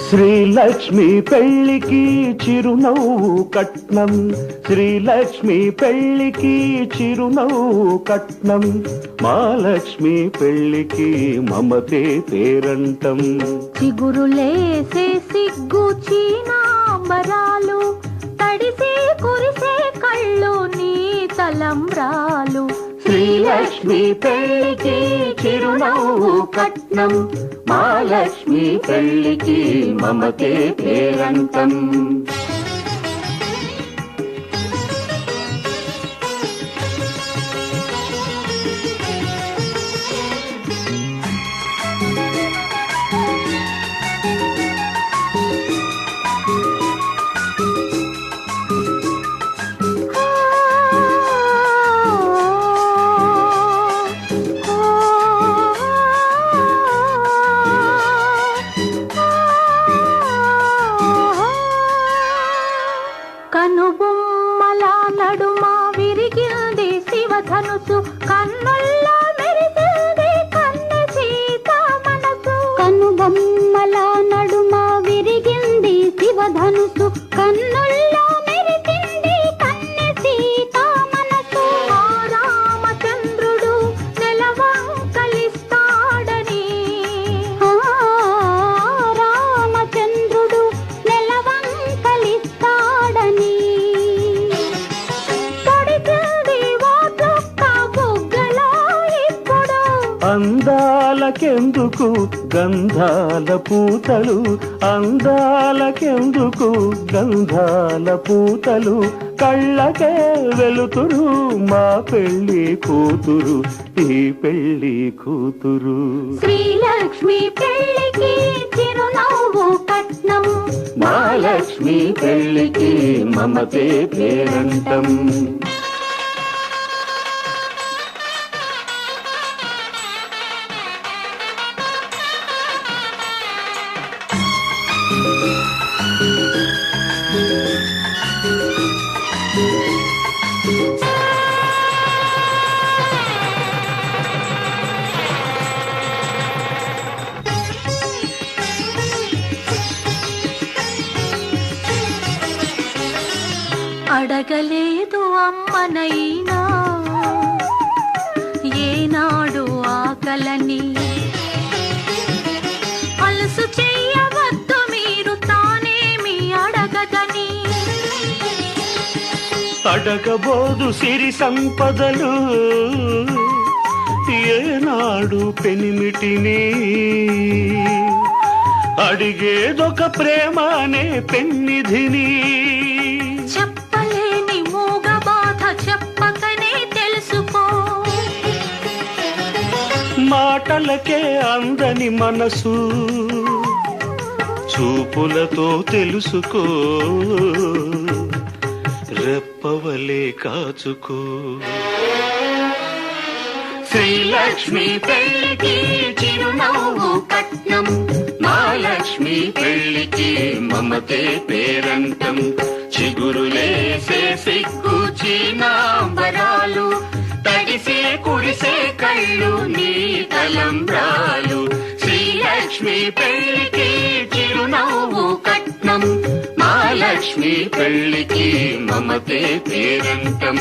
శ్రీలక్ష్మి పెళ్లికి చిరునవ్వు కట్నం, శ్రీలక్ష్మి పెళ్లికి చిరునవ్వు కట్నం, మహాలక్ష్మి పెళ్లికి మమతే పేరంటం. చిగురులేసే సిగ్గు చీనాంబరాలు, తడిసే కురిసే కళ్ళు నీ తలంబ్రాలు. శ్రీలక్ష్మి పెళ్లికి చిరునవ్వు కట్నం, మహాలక్ష్మి పెళ్లికి మమతే పేరంటం. కనుబొమ్మల నడుమ విరిగింది శివధనుసు, కన్నుల్లో మెరిసింది కన్నె సీత మనసు. కనుబొమ్మల నడుమ విరిగింది శివధనుసు, కన్నుల్లో మెరిసింది కన్నె సీత మనసు. ఆ రామచంద్రుడు నెలవంకలిస్తాడని, రామచంద్రుడు నెలవంకలిస్తాడని, అందాలకెందుకు గంధాల పూతలు, అందాలకెందుకు గంధాల పూతలు, కళ్ళకే వెలుతురు మా పెళ్లి కూతురు, ఈ పెళ్లి కూతురు. శ్రీలక్ష్మి పెళ్లికి చిరునవ్వు కట్నం, మహాలక్ష్మి పెళ్లికి మమతే పేరంటం. అడగలేదు అమ్మనైనా ఏనాడు ఆకలని, అలసు చెయ్యవద్దు మీరు తానేమి అడగదని. అడగబోదు సిరి సంపదలు ఏనాడు పెనిమిటిని, అడిగేదొక ప్రేమనే పెన్నిధిని. చెప్పలేని మూగ బాధ చెప్పకనే తెలుసుకో, మాటలకే అందని మనసు చూపులతో తెలుసుకో, రెప్పవలే కాచుకో. శ్రీలక్ష్మి పెళ్లికి చిరునవ్వు కట్నం, మహాలక్ష్మి పెళ్లికి మమతే పేరంటం. చిగురులేసే సిగ్గు చీనాంబరాలు, తడిసే కురిసే కళ్ళు నీ తలంబ్రాలు. శ్రీలక్ష్మి పెళ్లికి చిరునవ్వు కట్నం, మహాలక్ష్మి పెళ్లికి మమతే పేరంటం.